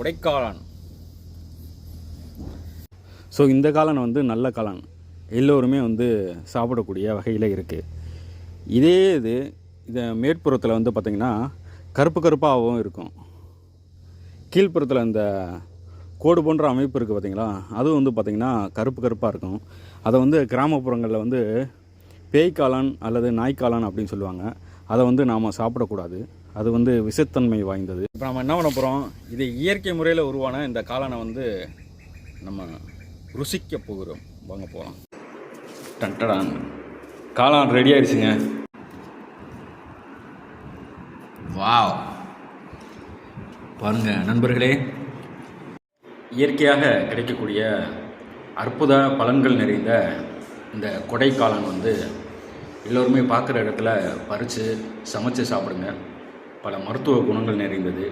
கொடைக்காளான். So இந்த காளான் வந்து நல்ல காளான், எல்லோருமே வந்து சாப்பிடக்கூடிய வகையில் இருக்குது. இதே இதை மேற்புறத்தில் வந்து பார்த்திங்கன்னா கருப்பு கருப்பாகவும் இருக்கும். கீழ்ப்புறத்தில் இந்த கோடு போன்ற அமைப்பு இருக்குது பார்த்திங்களா, அதுவும் வந்து பார்த்திங்கன்னா கருப்பு கருப்பாக இருக்கும். அதை வந்து கிராமப்புறங்களில் வந்து பேய்க்காளான் அல்லது நாய்க்காளான் அப்படின்னு சொல்லுவாங்க. அதை வந்து நாம் சாப்பிடக்கூடாது, அது வந்து விஷத்தன்மை வாய்ந்தது. இப்போ நம்ம என்ன பண்ண போகிறோம், இது இயற்கை முறையில் உருவான இந்த காளானை வந்து நம்ம ருசிக்க போகிறோம். வாங்க போகலாம். டன்டடான், காளான் ரெடி ஆயிடுச்சுங்க. வாவ், பாருங்க நண்பர்களே, இயற்கையாக கிடைக்கக்கூடிய அற்புத பலன்கள் நிறைந்த இந்த கொடைக்காளான் வந்து எல்லோருமே பார்க்குற இடத்துல பறித்து சமைச்சு சாப்பிடுங்க. பல மருத்துவ குணங்கள் நிறைந்தது.